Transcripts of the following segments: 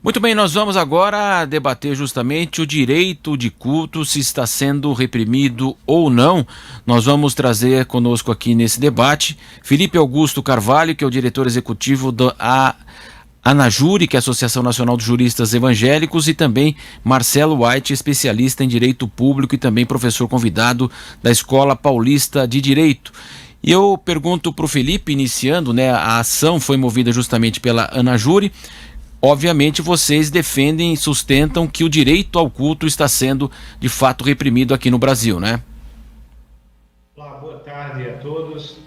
Muito bem, nós vamos agora debater justamente o direito de culto, se está sendo reprimido ou não. Nós vamos trazer conosco aqui nesse debate Felipe Augusto Carvalho, que é o diretor executivo da ANAJURE, que é a Associação Nacional dos Juristas Evangélicos, e também Marcelo White, especialista em Direito Público e também professor convidado da Escola Paulista de Direito. E eu pergunto para o Felipe, iniciando, né, a ação foi movida justamente pela ANAJURE. Obviamente vocês defendem e sustentam que o direito ao culto está sendo de fato reprimido aqui no Brasil, né? Olá, boa tarde a todos.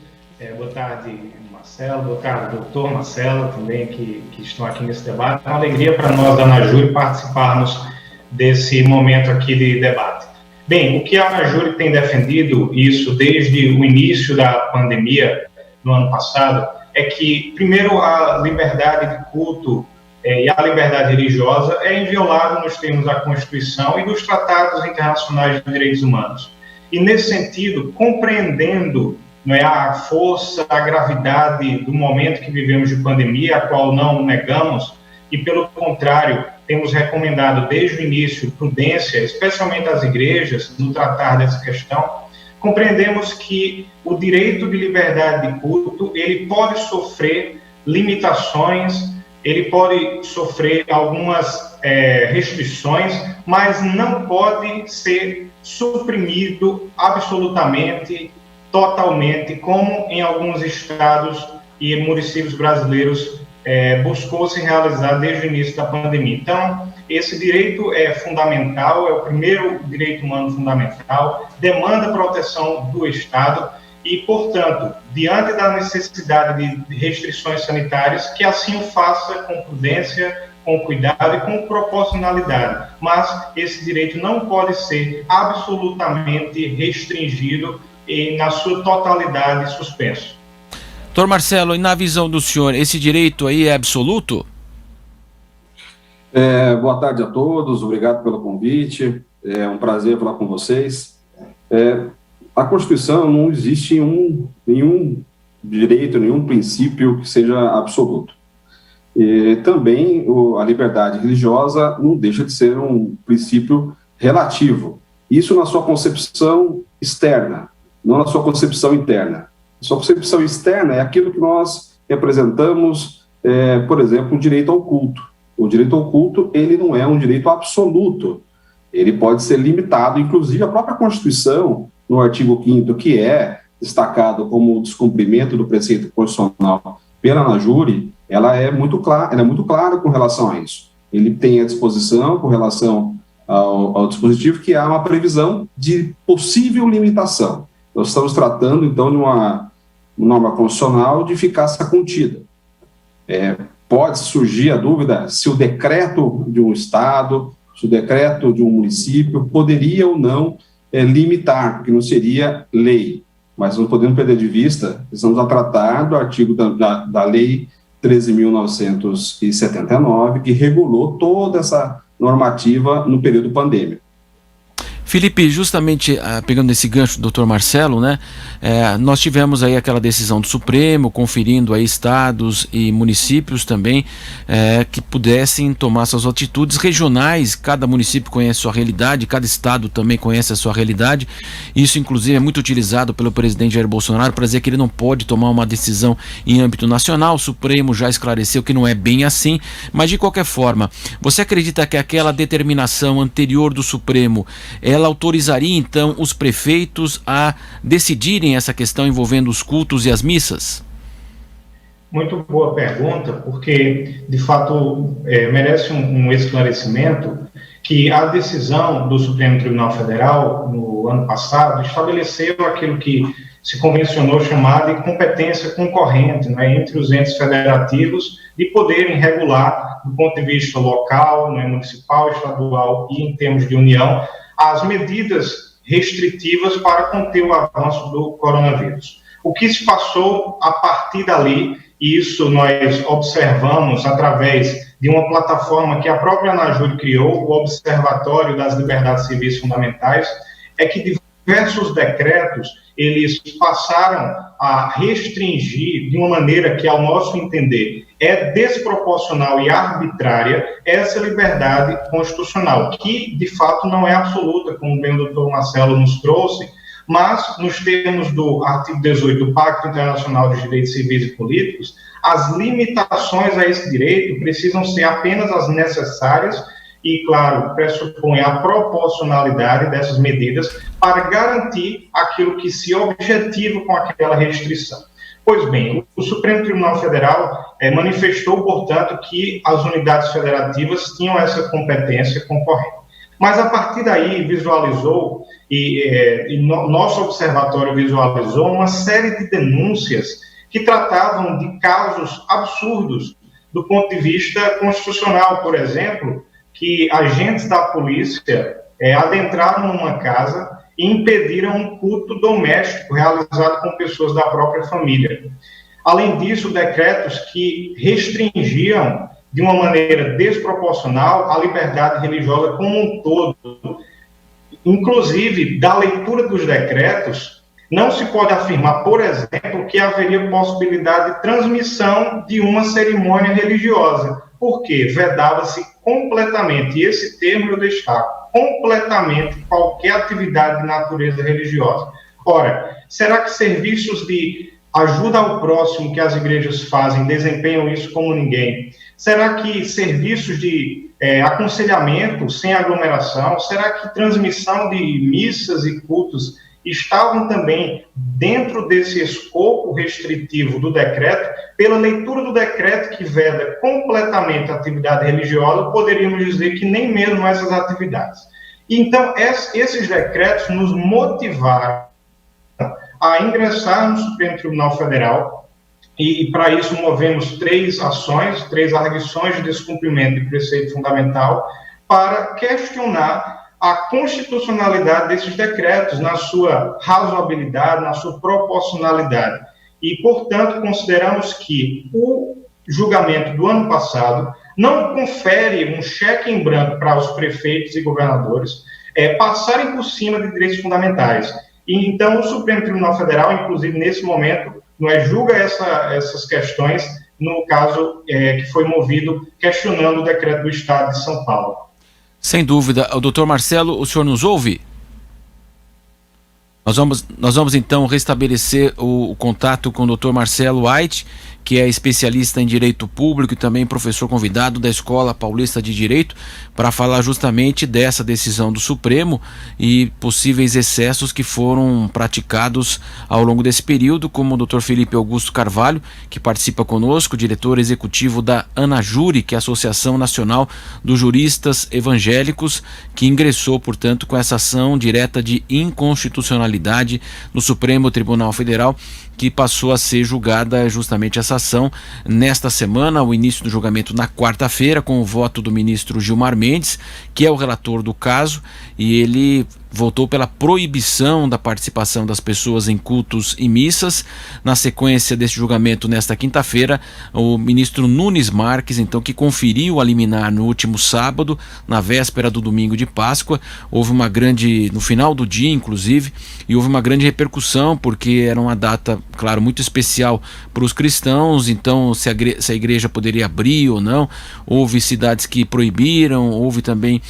Boa tarde, Marcelo. Boa tarde, doutor Marcelo, também que estão aqui nesse debate. É uma alegria para nós da ANAJURE participarmos desse momento aqui de debate. Bem, o que a ANAJURE tem defendido, isso desde o início da pandemia, no ano passado, é que, primeiro, a liberdade de culto e a liberdade religiosa é inviolável nos termos da Constituição e dos tratados internacionais de direitos humanos. E, nesse sentido, compreendendo, não é, a força, a gravidade do momento que vivemos de pandemia, a qual não negamos, e, pelo contrário, temos recomendado desde o início prudência, especialmente às igrejas, no tratar dessa questão, compreendemos que o direito de liberdade de culto, ele pode sofrer limitações, ele pode sofrer algumas restrições, mas não pode ser suprimido absolutamente, totalmente, como em alguns estados e municípios brasileiros buscou se realizar desde o início da pandemia. Então, esse direito é fundamental, é o primeiro direito humano fundamental, demanda proteção do Estado e, portanto, diante da necessidade de restrições sanitárias, que assim o faça com prudência, com cuidado e com proporcionalidade. Mas esse direito não pode ser absolutamente restringido e, na sua totalidade, suspenso. Doutor Marcelo, e na visão do senhor, esse direito aí é absoluto? Boa tarde a todos, obrigado pelo convite, é um prazer falar com vocês. A Constituição não existe nenhum direito, nenhum princípio que seja absoluto. E também a liberdade religiosa não deixa de ser um princípio relativo. Isso na sua concepção externa, não na sua concepção interna. A sua concepção externa é aquilo que nós representamos, por exemplo, o direito ao culto. O direito ao culto, ele não é um direito absoluto. Ele pode ser limitado, inclusive a própria Constituição, no artigo 5º, que é destacado como descumprimento do preceito constitucional pela ANAJURE, ela é muito clara com relação a isso. Ele tem a disposição com relação ao dispositivo que há uma previsão de possível limitação. Nós estamos tratando, então, de uma norma constitucional de eficácia contida. Pode surgir a dúvida se o decreto de um Estado, se o decreto de um município poderia ou não limitar, porque não seria lei. Mas não podemos perder de vista, estamos a tratar do artigo da Lei 13.979, que regulou toda essa normativa no período pandêmico. Felipe, justamente pegando esse gancho do Dr. Marcelo, né, nós tivemos aí aquela decisão do Supremo, conferindo aí estados e municípios também que pudessem tomar suas atitudes regionais. Cada município conhece a sua realidade, cada estado também conhece a sua realidade. Isso, inclusive, é muito utilizado pelo presidente Jair Bolsonaro para dizer que ele não pode tomar uma decisão em âmbito nacional. O Supremo já esclareceu que não é bem assim, mas de qualquer forma, você acredita que aquela determinação anterior do Supremo, ela autorizaria então os prefeitos a decidirem essa questão envolvendo os cultos e as missas? Muito boa pergunta, porque de fato merece um esclarecimento que a decisão do Supremo Tribunal Federal no ano passado estabeleceu aquilo que se convencionou chamar de competência concorrente, né, entre os entes federativos de poderem regular do ponto de vista local, né, municipal, estadual e em termos de União as medidas restritivas para conter o avanço do coronavírus. O que se passou a partir dali, e isso nós observamos através de uma plataforma que a própria ANAJURE criou, o Observatório das Liberdades Civis Fundamentais, é que diversos decretos, eles passaram a restringir de uma maneira que, ao nosso entender, é desproporcional e arbitrária essa liberdade constitucional, que, de fato, não é absoluta, como bem o doutor Marcelo nos trouxe, mas, nos termos do artigo 18 do Pacto Internacional de Direitos Civis e Políticos, as limitações a esse direito precisam ser apenas as necessárias e, claro, pressupõe a proporcionalidade dessas medidas para garantir aquilo que se objetiva com aquela restrição. Pois bem, o Supremo Tribunal Federal manifestou, portanto, que as unidades federativas tinham essa competência concorrente. Mas, a partir daí, visualizou, nosso observatório visualizou uma série de denúncias que tratavam de casos absurdos do ponto de vista constitucional. Por exemplo, que agentes da polícia adentraram numa casa e impediram um culto doméstico realizado com pessoas da própria família. Além disso, decretos que restringiam de uma maneira desproporcional a liberdade religiosa como um todo. Inclusive, da leitura dos decretos, não se pode afirmar, por exemplo, que haveria possibilidade de transmissão de uma cerimônia religiosa, porque vedava-se completamente, e esse termo eu destaco, completamente qualquer atividade de natureza religiosa. Ora, será que serviços de ajuda ao próximo que as igrejas fazem desempenham isso como ninguém? Será que serviços de aconselhamento sem aglomeração, será que transmissão de missas e cultos estavam também dentro desse escopo restritivo do decreto? Pela leitura do decreto que veda completamente a atividade religiosa, poderíamos dizer que nem mesmo essas atividades. Então, esses decretos nos motivaram a ingressar no Supremo Tribunal Federal e para isso movemos 3 ações, 3 arguições de descumprimento de preceito fundamental para questionar a constitucionalidade desses decretos na sua razoabilidade, na sua proporcionalidade. E, portanto, consideramos que o julgamento do ano passado não confere um cheque em branco para os prefeitos e governadores passarem por cima de direitos fundamentais. E, então, o Supremo Tribunal Federal, inclusive, nesse momento, julga essas questões no caso que foi movido questionando o decreto do Estado de São Paulo. Sem dúvida. O doutor Marcelo, o senhor nos ouve? Nós vamos então restabelecer o contato com o doutor Marcelo White, que é especialista em Direito Público e também professor convidado da Escola Paulista de Direito, para falar justamente dessa decisão do Supremo e possíveis excessos que foram praticados ao longo desse período, como o doutor Felipe Augusto Carvalho, que participa conosco, diretor executivo da ANAJURE, que é a Associação Nacional dos Juristas Evangélicos, que ingressou, portanto, com essa ação direta de inconstitucionalidade no Supremo Tribunal Federal, que passou a ser julgada justamente essa ação nesta semana, o início do julgamento na quarta-feira, com o voto do ministro Gilmar Mendes, que é o relator do caso, e ele votou pela proibição da participação das pessoas em cultos e missas. Na sequência desse julgamento, nesta quinta-feira, o ministro Nunes Marques, então, que conferiu a liminar no último sábado, na véspera do domingo de Páscoa, houve uma grande, no final do dia, inclusive, e houve uma grande repercussão, porque era uma data, claro, muito especial para os cristãos, então se a igreja poderia abrir ou não. Houve cidades que proibiram, houve também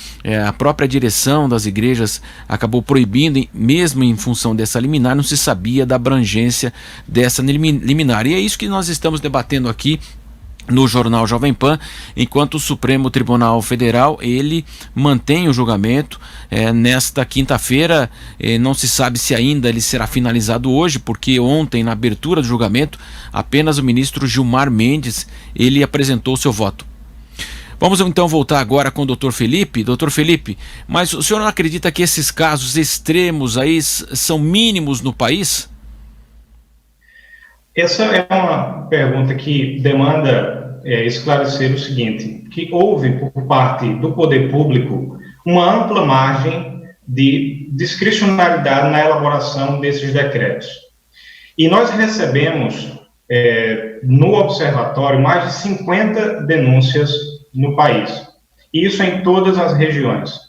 a própria direção das igrejas acabou proibindo, mesmo em função dessa liminar, não se sabia da abrangência dessa liminar. E é isso que nós estamos debatendo aqui no Jornal Jovem Pan, enquanto o Supremo Tribunal Federal, ele mantém o julgamento nesta quinta-feira. Não se sabe se ainda ele será finalizado hoje, porque ontem, na abertura do julgamento, apenas o ministro Gilmar Mendes, ele apresentou seu voto. Vamos então voltar agora com o doutor Felipe. Doutor Felipe, mas o senhor não acredita que esses casos extremos aí são mínimos no país? Essa é uma pergunta que demanda esclarecer o seguinte, que houve por parte do poder público uma ampla margem de discricionariedade na elaboração desses decretos. E nós recebemos no observatório mais de 50 denúncias no país, isso em todas as regiões.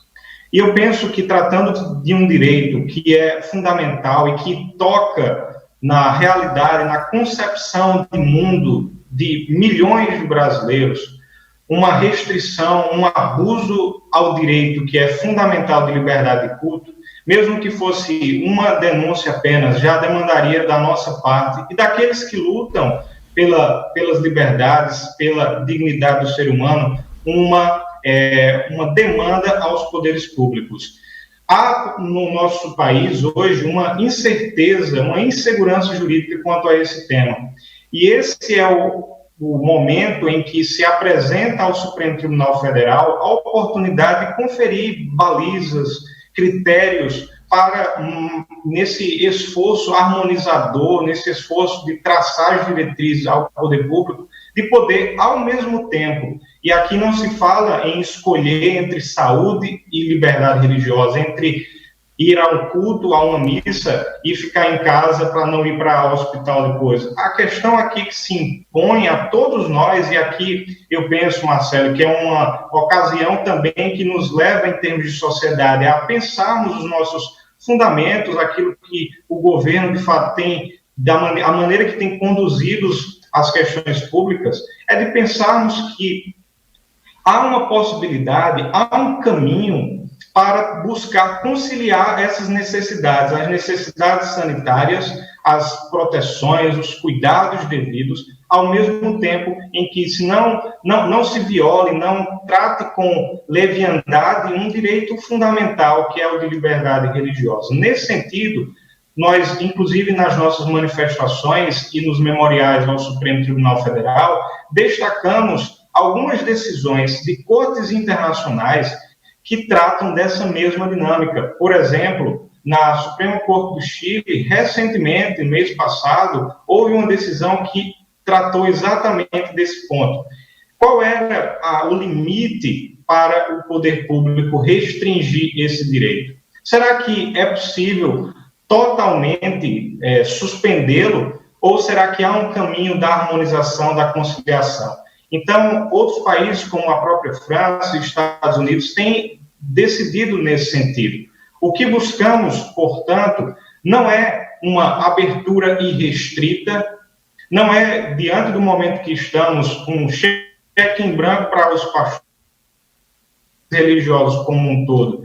E eu penso que, tratando de um direito que é fundamental e que toca na realidade, na concepção de mundo de milhões de brasileiros, uma restrição, um abuso ao direito que é fundamental de liberdade de culto, mesmo que fosse uma denúncia apenas, já demandaria da nossa parte e daqueles que lutam pelas liberdades, pela dignidade do ser humano, uma demanda aos poderes públicos. Há no nosso país hoje uma incerteza, uma insegurança jurídica quanto a esse tema. E esse é o momento em que se apresenta ao Supremo Tribunal Federal a oportunidade de conferir balizas, critérios para, nesse esforço harmonizador, nesse esforço de traçar as diretrizes ao poder público, de poder, ao mesmo tempo, e aqui não se fala em escolher entre saúde e liberdade religiosa, entre ir ao culto, a uma missa e ficar em casa para não ir para o hospital depois. A questão aqui que se impõe a todos nós, e aqui eu penso, Marcelo, que é uma ocasião também que nos leva, em termos de sociedade, a pensarmos os nossos fundamentos, aquilo que o governo, de fato, tem, a maneira que tem conduzido as questões públicas, é de pensarmos que há uma possibilidade, há um caminho para buscar conciliar essas necessidades, as necessidades sanitárias, as proteções, os cuidados devidos, ao mesmo tempo em que não se viole, não trate com leviandade um direito fundamental, que é o de liberdade religiosa. Nesse sentido, nós, inclusive nas nossas manifestações e nos memoriais ao Supremo Tribunal Federal, destacamos algumas decisões de cortes internacionais que tratam dessa mesma dinâmica. Por exemplo, na Suprema Corte do Chile, recentemente, no mês passado, houve uma decisão que tratou exatamente desse ponto. Qual era o limite para o poder público restringir esse direito? Será que é possível totalmente suspendê-lo, ou será que há um caminho da harmonização, da conciliação? Então, outros países, como a própria França e Estados Unidos, têm decidido nesse sentido. O que buscamos, portanto, não é uma abertura irrestrita, não é, diante do momento que estamos, um cheque em branco para os pastores religiosos como um todo,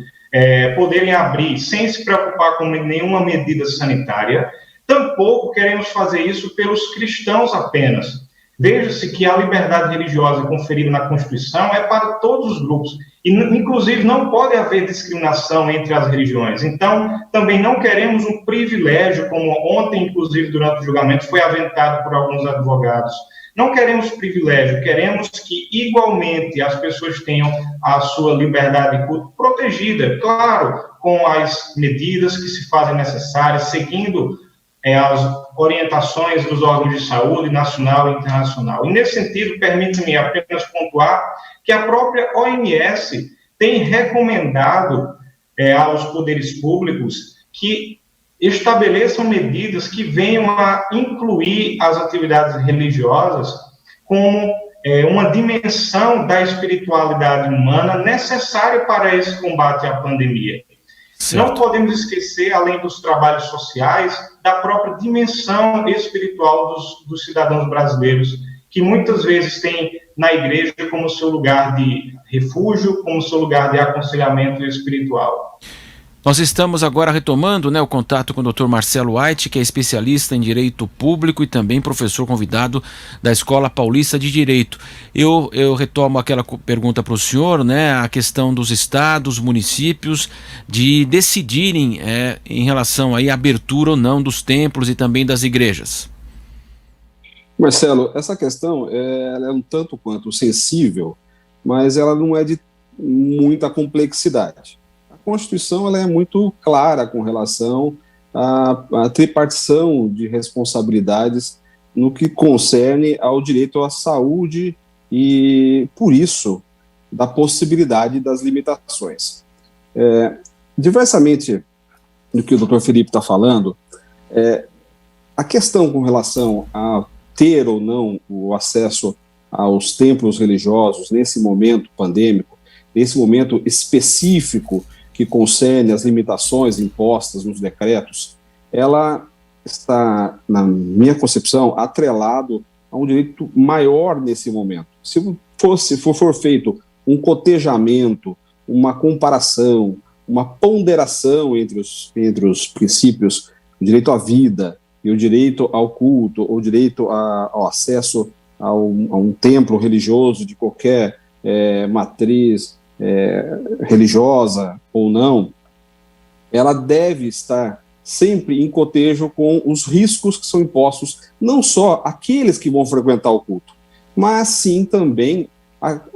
poderem abrir sem se preocupar com nenhuma medida sanitária. Tampouco queremos fazer isso pelos cristãos apenas. Veja-se que a liberdade religiosa conferida na Constituição é para todos os grupos, e inclusive não pode haver discriminação entre as religiões. Então, também não queremos um privilégio, como ontem, inclusive, durante o julgamento, foi aventado por alguns advogados. Não queremos privilégio, queremos que, igualmente, as pessoas tenham a sua liberdade de culto protegida, claro, com as medidas que se fazem necessárias, seguindo as orientações dos órgãos de saúde nacional e internacional. E, nesse sentido, permite-me apenas pontuar que a própria OMS tem recomendado aos poderes públicos que estabeleçam medidas que venham a incluir as atividades religiosas como uma dimensão da espiritualidade humana necessária para esse combate à pandemia. Certo. Não podemos esquecer, além dos trabalhos sociais, da própria dimensão espiritual dos cidadãos brasileiros, que muitas vezes têm na igreja como seu lugar de refúgio, como seu lugar de aconselhamento espiritual. Nós estamos agora retomando, o contato com o Dr. Marcelo White, que é especialista em Direito Público e também professor convidado da Escola Paulista de Direito. Eu retomo aquela pergunta para o senhor, a questão dos estados, municípios, de decidirem em relação à abertura ou não dos templos e também das igrejas. Marcelo, essa questão ela é um tanto quanto sensível, mas ela não é de muita complexidade. A Constituição ela é muito clara com relação à tripartição de responsabilidades no que concerne ao direito à saúde e, por isso, da possibilidade das limitações. Diversamente do que o Dr. Felipe está falando, a questão com relação a ter ou não o acesso aos templos religiosos nesse momento pandêmico, nesse momento específico que concerne as limitações impostas nos decretos, ela está, na minha concepção, atrelado a um direito maior nesse momento. Se for feito um cotejamento, uma comparação, uma ponderação entre os princípios, o direito à vida e o direito ao culto, ou o direito ao acesso a um templo religioso de qualquer matriz religiosa ou não, ela deve estar sempre em cotejo com os riscos que são impostos, não só àqueles que vão frequentar o culto, mas sim também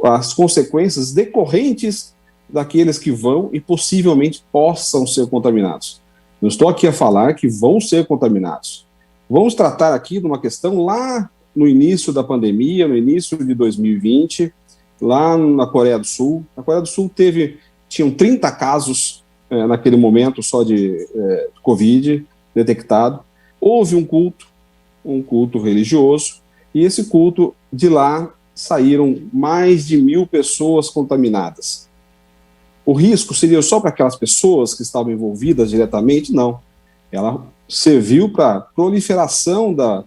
as consequências decorrentes daqueles que vão e possivelmente possam ser contaminados. Não estou aqui a falar que vão ser contaminados. Vamos tratar aqui de uma questão lá no início da pandemia, no início de 2020, lá na Coreia do Sul. A Coreia do Sul tinham 30 casos naquele momento só de Covid detectado. Houve um culto religioso, e esse culto, de lá, saíram mais de 1.000 pessoas contaminadas. O risco seria só para aquelas pessoas que estavam envolvidas diretamente? Não. Ela serviu para a proliferação da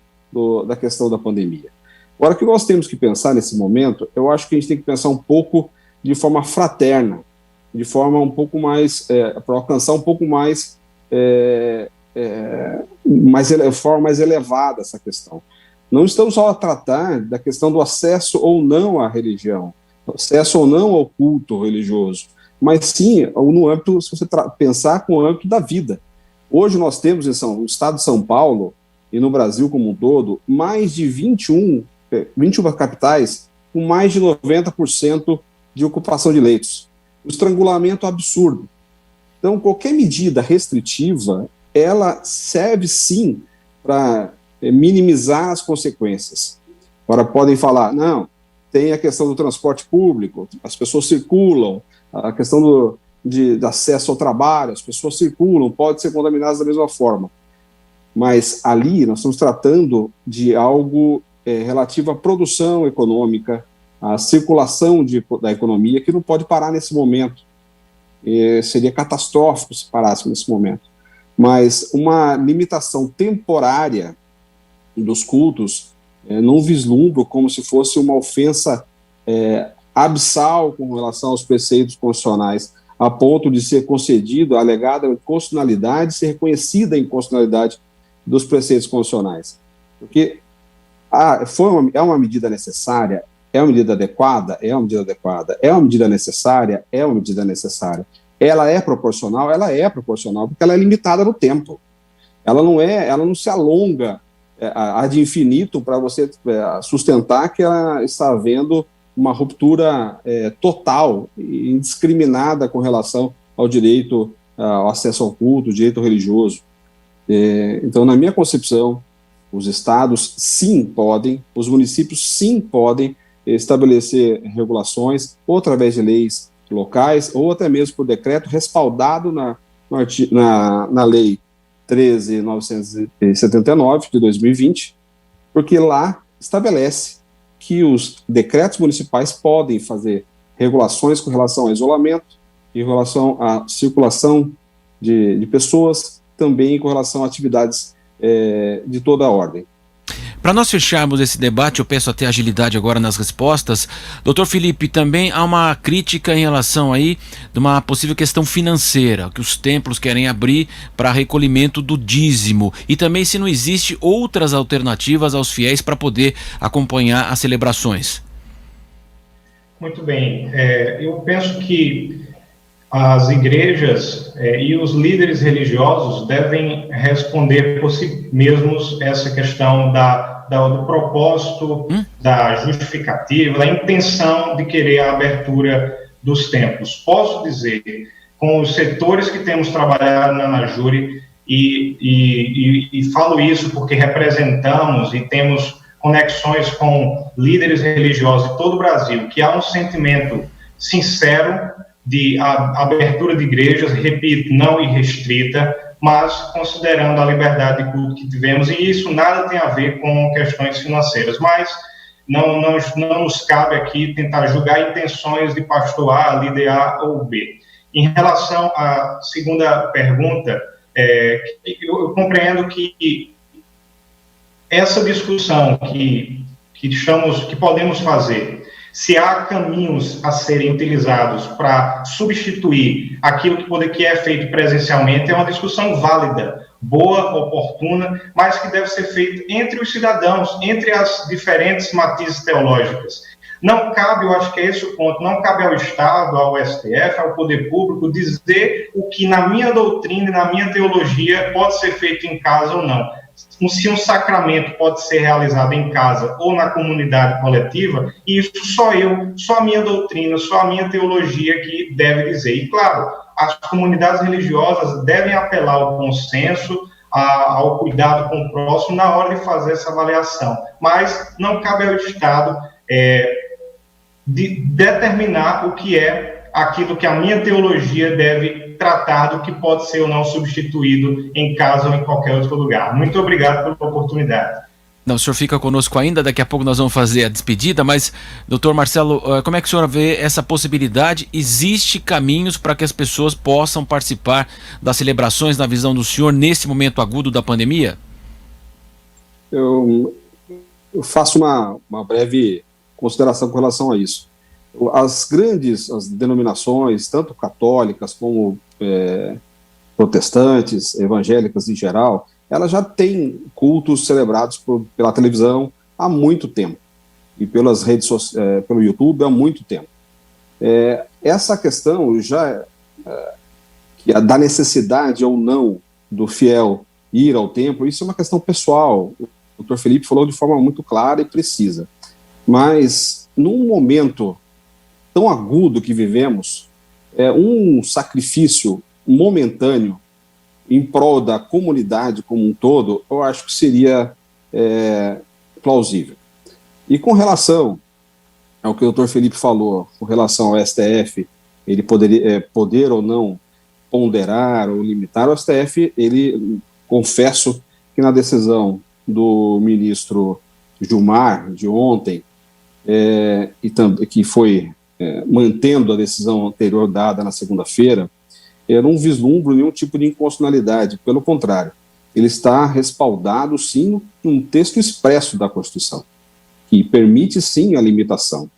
questão da pandemia. Agora, o que nós temos que pensar nesse momento, eu acho que a gente tem que pensar um pouco de forma fraterna, de forma um pouco mais, para alcançar um pouco mais, forma mais elevada essa questão. Não estamos só a tratar da questão do acesso ou não à religião, acesso ou não ao culto religioso, mas sim no âmbito, se você pensar com o âmbito da vida. Hoje nós temos no estado de São Paulo e no Brasil como um todo, mais de 21 capitais com mais de 90% de ocupação de leitos. O estrangulamento absurdo. Então, qualquer medida restritiva, ela serve sim para minimizar as consequências. Agora, podem falar, não, tem a questão do transporte público, as pessoas circulam, a questão do acesso ao trabalho, as pessoas circulam, podem ser contaminadas da mesma forma. Mas ali nós estamos tratando de algo relativo à produção econômica, à circulação da economia, que não pode parar nesse momento. Seria catastrófico se parasse nesse momento. Mas uma limitação temporária dos cultos não vislumbro como se fosse uma ofensa abissal com relação aos preceitos constitucionais, a ponto de ser concedido, alegada inconstitucionalidade, ser reconhecida a inconstitucionalidade dos preceitos constitucionais. Porque é uma medida necessária, é uma medida adequada, é uma medida adequada, é uma medida necessária, é uma medida necessária. Ela é proporcional, porque ela é limitada no tempo. Ela não se alonga ad infinito para você sustentar que ela está havendo uma ruptura total e indiscriminada com relação ao direito ao acesso ao culto, direito religioso. Então, na minha concepção, os estados sim podem, os municípios sim podem estabelecer regulações, ou através de leis locais, ou até mesmo por decreto respaldado na Lei 13.979, de 2020, porque lá estabelece que os decretos municipais podem fazer regulações com relação ao isolamento, em relação à circulação de pessoas, também com relação a atividades de toda a ordem. Para nós fecharmos esse debate, eu peço até agilidade agora nas respostas. Doutor Felipe, também há uma crítica em relação aí de uma possível questão financeira, que os templos querem abrir para recolhimento do dízimo, e também se não existe outras alternativas aos fiéis para poder acompanhar as celebrações. Muito bem, eu penso que as igrejas e os líderes religiosos devem responder por si mesmos essa questão do propósito, da justificativa, da intenção de querer a abertura dos templos. Posso dizer, com os setores que temos trabalhado na Anajure, e falo isso porque representamos e temos conexões com líderes religiosos de todo o Brasil, que há um sentimento sincero de abertura de igrejas, repito, não irrestrita, mas considerando a liberdade de culto que tivemos, e isso nada tem a ver com questões financeiras, mas não nos cabe aqui tentar julgar intenções de pastor A, líder A ou B. Em relação à segunda pergunta, eu compreendo que essa discussão que podemos fazer, se há caminhos a serem utilizados para substituir aquilo que é feito presencialmente, é uma discussão válida, boa, oportuna, mas que deve ser feita entre os cidadãos, entre as diferentes matizes teológicas. Não cabe, eu acho que é esse o ponto, não cabe ao Estado, ao STF, ao poder público, dizer o que na minha doutrina e na minha teologia pode ser feito em casa ou não. Se um sacramento pode ser realizado em casa ou na comunidade coletiva, isso só eu, só a minha doutrina, só a minha teologia que deve dizer. E, claro, as comunidades religiosas devem apelar ao consenso, ao cuidado com o próximo na hora de fazer essa avaliação. Mas não cabe ao Estado de determinar o que é aquilo que a minha teologia deve tratar do que pode ser ou não substituído em casa ou em qualquer outro lugar. Muito obrigado pela oportunidade. Não, o senhor fica conosco ainda, daqui a pouco nós vamos fazer a despedida, mas, doutor Marcelo, como é que o senhor vê essa possibilidade? Existe caminhos para que as pessoas possam participar das celebrações, na visão do senhor, nesse momento agudo da pandemia? Eu faço uma breve consideração com relação a isso. As denominações, tanto católicas como protestantes, evangélicas em geral, elas já têm cultos celebrados pela televisão há muito tempo e pelas redes sociais, pelo YouTube há muito tempo. Essa questão da necessidade ou não do fiel ir ao templo, isso é uma questão pessoal. O Dr. Felipe falou de forma muito clara e precisa. Mas, num momento tão agudo que vivemos, um sacrifício momentâneo em prol da comunidade como um todo, eu acho que seria plausível. E com relação ao que o Dr. Felipe falou, com relação ao STF, ele poder ou não ponderar ou limitar, o STF, confesso que na decisão do ministro Gilmar, de ontem, que foi mantendo a decisão anterior dada na segunda-feira, eu não vislumbro nenhum tipo de inconstitucionalidade, pelo contrário, ele está respaldado, sim, num texto expresso da Constituição, que permite, sim, a limitação.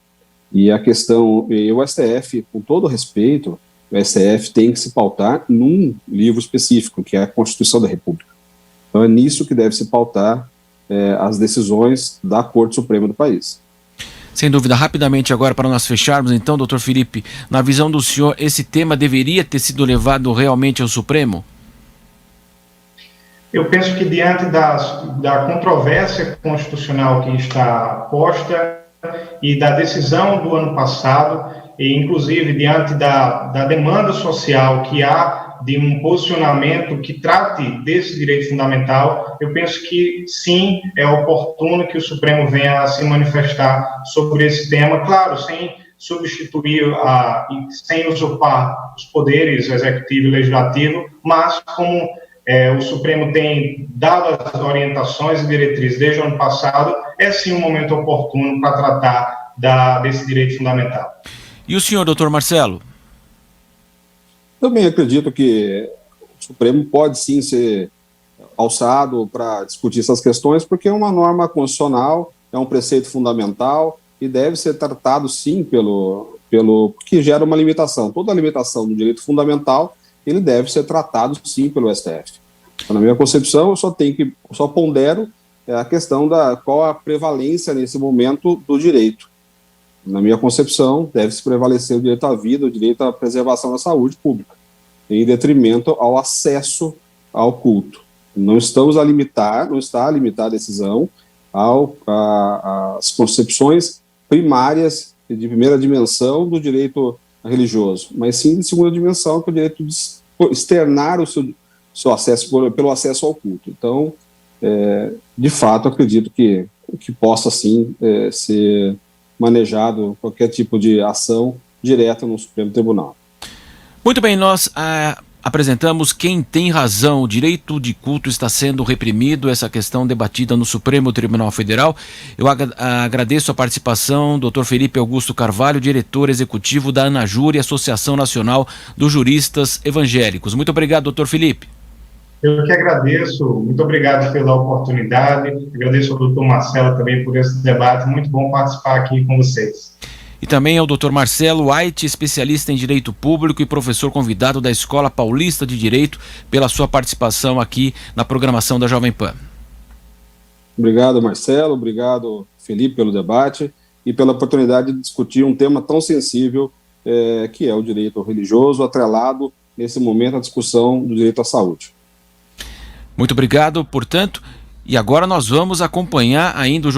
E a questão, o STF, com todo respeito, o STF tem que se pautar num livro específico, que é a Constituição da República. Então é nisso que deve se pautar as decisões da Corte Suprema do país. Sem dúvida, rapidamente agora para nós fecharmos, então, doutor Felipe, na visão do senhor, esse tema deveria ter sido levado realmente ao Supremo? Eu penso que diante da controvérsia constitucional que está posta e da decisão do ano passado, e inclusive diante da demanda social que há de um posicionamento que trate desse direito fundamental, eu penso que sim, é oportuno que o Supremo venha a se manifestar sobre esse tema, claro, sem substituir sem usurpar os poderes executivo e legislativo, mas como o Supremo tem dado as orientações e diretrizes desde o ano passado, é sim um momento oportuno para tratar desse direito fundamental. E o senhor, doutor Marcelo? Também acredito que o Supremo pode sim ser alçado para discutir essas questões, porque é uma norma constitucional, é um preceito fundamental e deve ser tratado sim porque gera uma limitação. Toda limitação do direito fundamental, ele deve ser tratado sim pelo STF. Então, na minha concepção, eu só pondero a questão qual a prevalência nesse momento do direito. Na minha concepção, deve-se prevalecer o direito à vida, o direito à preservação da saúde pública, em detrimento ao acesso ao culto. Não está a limitar a decisão às concepções primárias de primeira dimensão do direito religioso, mas sim de segunda dimensão, que é o direito de externar o seu acesso pelo acesso ao culto. Então, de fato, acredito que possa, sim, ser manejado qualquer tipo de ação direta no Supremo Tribunal. Muito bem, nós apresentamos Quem Tem Razão. O direito de culto está sendo reprimido, essa questão debatida no Supremo Tribunal Federal. Eu agradeço a participação do Dr. Felipe Augusto Carvalho, diretor executivo da ANAJUR, Associação Nacional dos Juristas Evangélicos. Muito obrigado, Dr. Felipe. Eu que agradeço, muito obrigado pela oportunidade, agradeço ao doutor Marcelo também por esse debate, muito bom participar aqui com vocês. E também ao Dr. Marcelo White, especialista em Direito Público e professor convidado da Escola Paulista de Direito, pela sua participação aqui na programação da Jovem Pan. Obrigado, Marcelo, obrigado, Felipe, pelo debate e pela oportunidade de discutir um tema tão sensível que é o direito religioso, atrelado, nesse momento, à discussão do direito à saúde. Muito obrigado, portanto, e agora nós vamos acompanhar ainda o